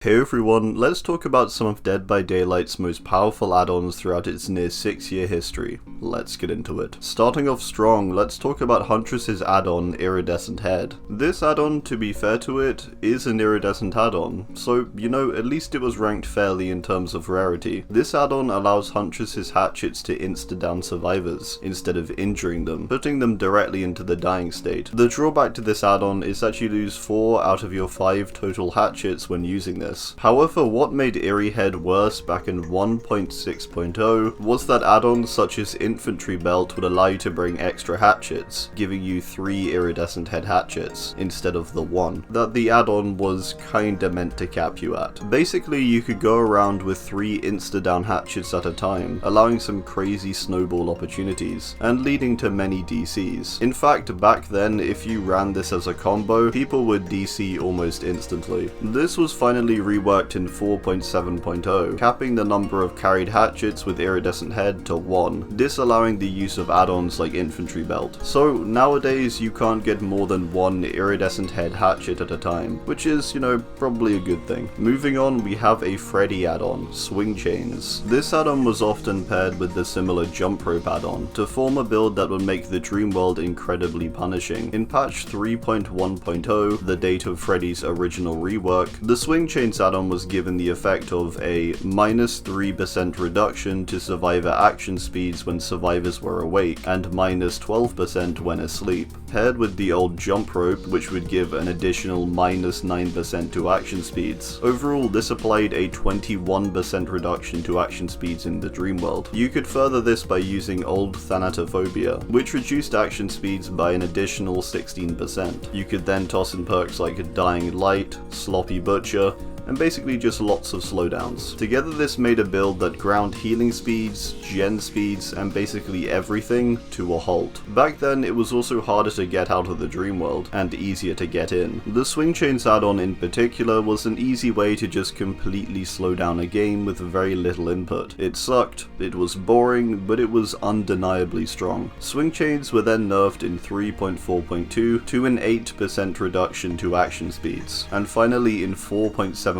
Hey everyone, let's talk about some of Dead by Daylight's most powerful add-ons throughout its near 6-year history. Let's get into it. Starting off strong, let's talk about Huntress's add-on, Iridescent Head. This add-on, to be fair to it, is an iridescent add-on, so, at least it was ranked fairly in terms of rarity. This add-on allows Huntress's hatchets to insta-down survivors, instead of injuring them, putting them directly into the dying state. The drawback to this add-on is that you lose 4 out of your 5 total hatchets when using this. However, what made Iri Head worse back in 1.6.0 was that add-ons such as Infantry Belt would allow you to bring extra hatchets, giving you 3 Iridescent Head hatchets instead of the 1 that the add-on was kinda meant to cap you at. Basically, you could go around with 3 insta-down hatchets at a time, allowing some crazy snowball opportunities, and leading to many DCs. In fact, back then, if you ran this as a combo, people would DC almost instantly. This was finally reworked in 4.7.0, capping the number of carried hatchets with Iridescent Head to 1, disallowing the use of add-ons like Infantry Belt. So nowadays you can't get more than 1 Iridescent Head hatchet at a time, which is, probably a good thing. Moving on, we have a Freddy add-on, Swing Chains. This add-on was often paired with the similar Jump Rope add-on, to form a build that would make the Dream World incredibly punishing. In patch 3.1.0, the date of Freddy's original rework, the Swing Chains add-on was given the effect of a -3% reduction to survivor action speeds when survivors were awake, and -12% when asleep, paired with the old Jump Rope, which would give an additional -9% to action speeds. Overall, this applied a 21% reduction to action speeds in the Dream World. You could further this by using old Thanatophobia, which reduced action speeds by an additional 16%. You could then toss in perks like Dying Light, Sloppy Butcher, and basically just lots of slowdowns. Together this made a build that ground healing speeds, gen speeds, and basically everything to a halt. Back then it was also harder to get out of the Dream World, and easier to get in. The Swing Chains add-on in particular was an easy way to just completely slow down a game with very little input. It sucked, it was boring, but it was undeniably strong. Swing Chains were then nerfed in 3.4.2 to an 8% reduction to action speeds, and finally in 4.7.0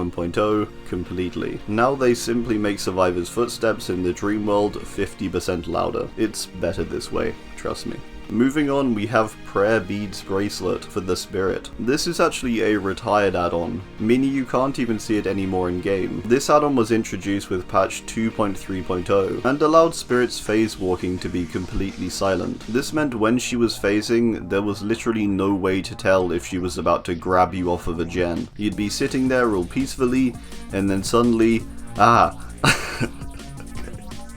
completely. Now they simply make survivors' footsteps in the Dream World 50% louder. It's better this way, trust me. Moving on, we have Prayer Beads Bracelet for the Spirit. This is actually a retired add-on, meaning you can't even see it anymore in game. This add-on was introduced with patch 2.3.0 and allowed Spirit's phase walking to be completely silent. This meant when she was phasing, there was literally no way to tell if she was about to grab you off of a gen. You'd be sitting there all peacefully, and then suddenly,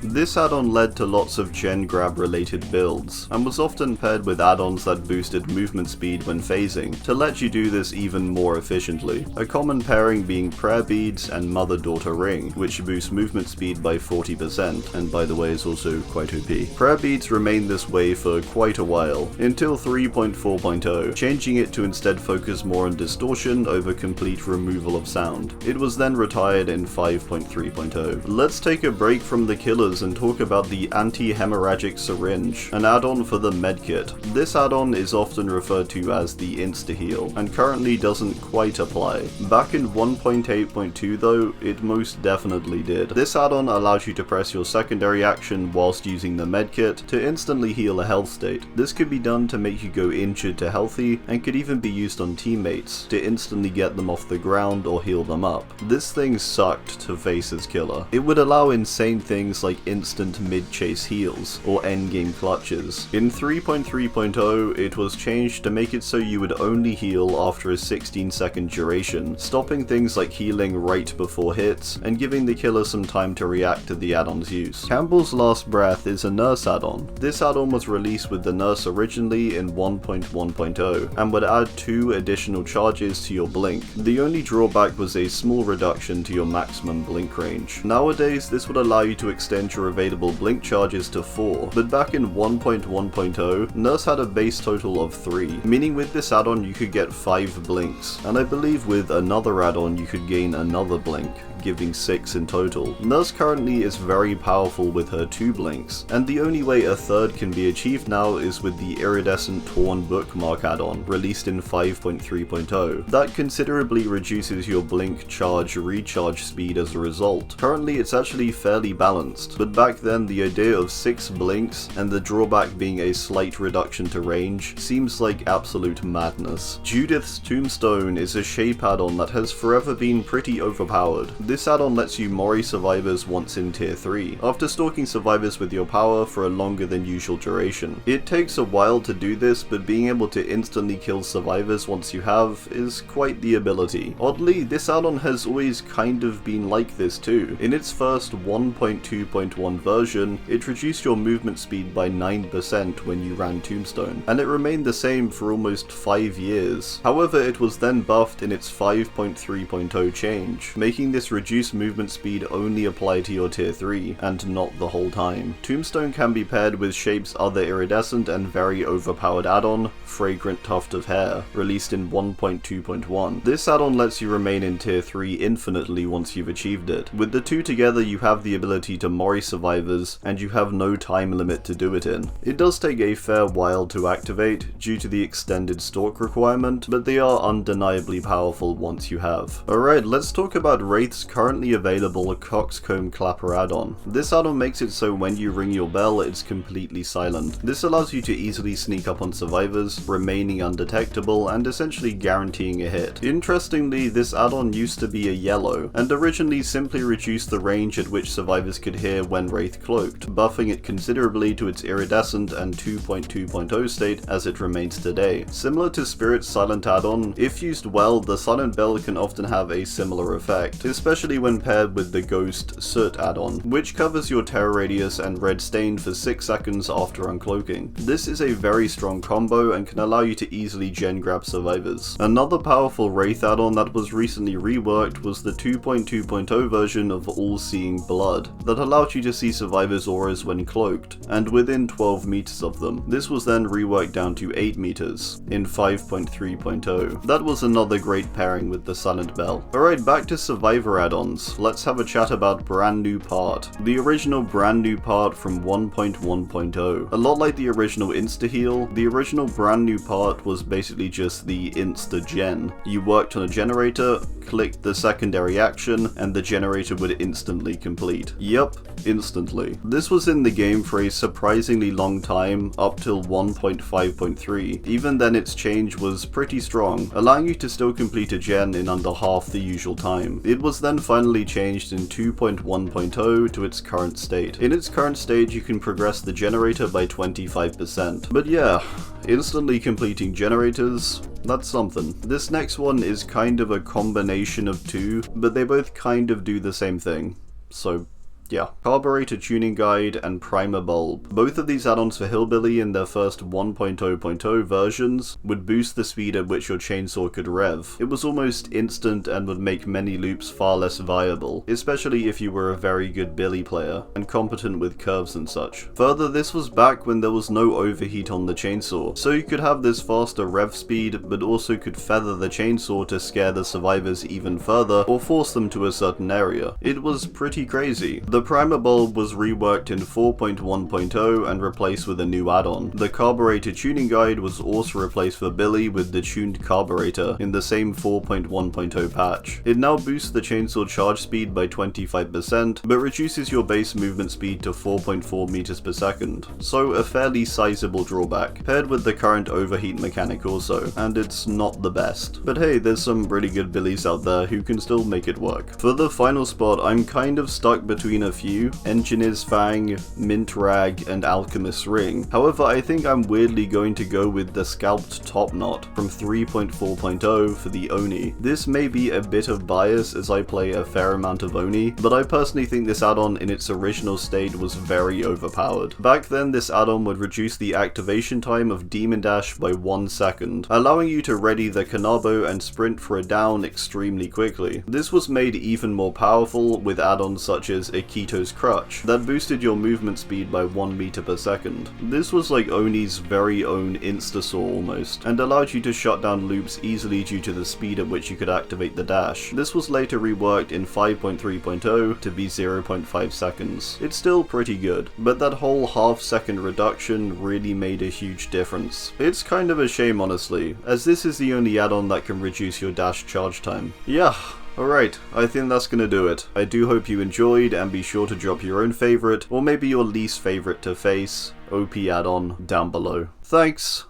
This add-on led to lots of gen grab related builds, and was often paired with add-ons that boosted movement speed when phasing, to let you do this even more efficiently. A common pairing being Prayer Beads and Mother-Daughter Ring, which boosts movement speed by 40%, and by the way is also quite OP. Prayer Beads remained this way for quite a while, until 3.4.0, changing it to instead focus more on distortion over complete removal of sound. It was then retired in 5.3.0. Let's take a break from the killers and talk about the Anti-Haemorrhagic Syringe, an add-on for the medkit. This add-on is often referred to as the insta-heal, and currently doesn't quite apply. Back in 1.8.2 though, it most definitely did. This add-on allows you to press your secondary action whilst using the medkit to instantly heal a health state. This could be done to make you go injured to healthy, and could even be used on teammates to instantly get them off the ground or heal them up. This thing sucked to face as killer. It would allow insane things like instant mid-chase heals, or endgame clutches. In 3.3.0, it was changed to make it so you would only heal after a 16-second duration, stopping things like healing right before hits, and giving the killer some time to react to the add-on's use. Campbell's Last Breath is a nurse add-on. This add-on was released with the nurse originally in 1.1.0, and would add 2 additional charges to your blink. The only drawback was a small reduction to your maximum blink range. Nowadays, this would allow you to extend your available blink charges to 4, but back in 1.1.0, Nurse had a base total of 3, meaning with this add-on you could get 5 blinks, and I believe with another add-on you could gain another blink, giving 6 in total. Nurse currently is very powerful with her 2 blinks, and the only way a third can be achieved now is with the Iridescent Torn Bookmark add-on, released in 5.3.0. That considerably reduces your blink charge recharge speed as a result. Currently it's actually fairly balanced, but back then the idea of 6 blinks and the drawback being a slight reduction to range seems like absolute madness. Judith's Tombstone is a shape add-on that has forever been pretty overpowered. This add-on lets you mori survivors once in tier 3, after stalking survivors with your power for a longer than usual duration. It takes a while to do this, but being able to instantly kill survivors once you have is quite the ability. Oddly, this add-on has always kind of been like this too. In its first 1.2.1 version, it reduced your movement speed by 9% when you ran Tombstone, and it remained the same for almost 5 years. However, it was then buffed in its 5.3.0 change, making this reduced movement speed only apply to your tier 3, and not the whole time. Tombstone can be paired with Shape's other iridescent and very overpowered add-on, Fragrant Tuft of Hair, released in 1.2.1. This add-on lets you remain in tier 3 infinitely once you've achieved it. With the two together, you have the ability to mori survivors, and you have no time limit to do it in. It does take a fair while to activate due to the extended stalk requirement, but they are undeniably powerful once you have. Alright, let's talk about Wraith's currently available Coxcombed Clapper add-on. This add-on makes it so when you ring your bell, it's completely silent. This allows you to easily sneak up on survivors, remaining undetectable, and essentially guaranteeing a hit. Interestingly, this add-on used to be a yellow, and originally simply reduced the range at which survivors could hear when Wraith cloaked, buffing it considerably to its iridescent and 2.2.0 state as it remains today. Similar to Spirit's silent add-on, if used well, the silent bell can often have a similar effect, especially when paired with the Ghost Soot add-on, which covers your terror radius and red stain for 6 seconds after uncloaking. This is a very strong combo and can allow you to easily gen grab survivors. Another powerful Wraith add-on that was recently reworked was the 2.2.0 version of All-Seeing Blood, that allowed you to see survivors' auras when cloaked, and within 12 meters of them. This was then reworked down to 8 meters in 5.3.0. That was another great pairing with the silent bell. Alright, back to survivor add-ons. Let's have a chat about Brand New Part. The original Brand New Part from 1.1.0. A lot like the original Insta-Heal, the original Brand New Part was basically just the insta-gen. You worked on a generator, clicked the secondary action, and the generator would instantly complete. Yep, instantly. This was in the game for a surprisingly long time, up till 1.5.3. Even then its change was pretty strong, allowing you to still complete a gen in under half the usual time. It was then finally changed in 2.1.0 to its current state. In its current state, you can progress the generator by 25%. But yeah, instantly completing generators, that's something. This next one is kind of a combination of two, but they both kind of do the same thing. So yeah. Carburetor Tuning Guide and Primer Bulb. Both of these add-ons for Hillbilly in their first 1.0.0 versions would boost the speed at which your chainsaw could rev. It was almost instant and would make many loops far less viable, especially if you were a very good Billy player and competent with curves and such. Further, this was back when there was no overheat on the chainsaw, so you could have this faster rev speed, but also could feather the chainsaw to scare the survivors even further or force them to a certain area. It was pretty crazy. The Primer Bulb was reworked in 4.1.0 and replaced with a new add-on. The Carburetor Tuning Guide was also replaced for Billy with the tuned Carburetor in the same 4.1.0 patch. It now boosts the chainsaw charge speed by 25%, but reduces your base movement speed to 4.4 meters per second, so a fairly sizable drawback, paired with the current overheat mechanic also, and it's not the best. But hey, there's some really good Billies out there who can still make it work. For the final spot, I'm kind of stuck between a few: Engineer's Fang, Mint Rag, and Alchemist's Ring. However, I think I'm weirdly going to go with the Scalped Topknot from 3.4.0 for the Oni. This may be a bit of bias as I play a fair amount of Oni, but I personally think this add-on in its original state was very overpowered. Back then, this add-on would reduce the activation time of Demon Dash by 1 second, allowing you to ready the Kanabo and sprint for a down extremely quickly. This was made even more powerful with add-ons such as Keto's Crutch that boosted your movement speed by 1 meter per second. This was like Oni's very own Instasaw almost, and allowed you to shut down loops easily due to the speed at which you could activate the dash. This was later reworked in 5.3.0 to be 0.5 seconds. It's still pretty good, but that whole half-second reduction really made a huge difference. It's kind of a shame honestly, as this is the only add-on that can reduce your dash charge time. Yeah. Alright, I think that's gonna do it. I do hope you enjoyed, and be sure to drop your own favourite, or maybe your least favourite to face, OP add-on down below. Thanks,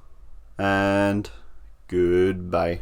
and goodbye.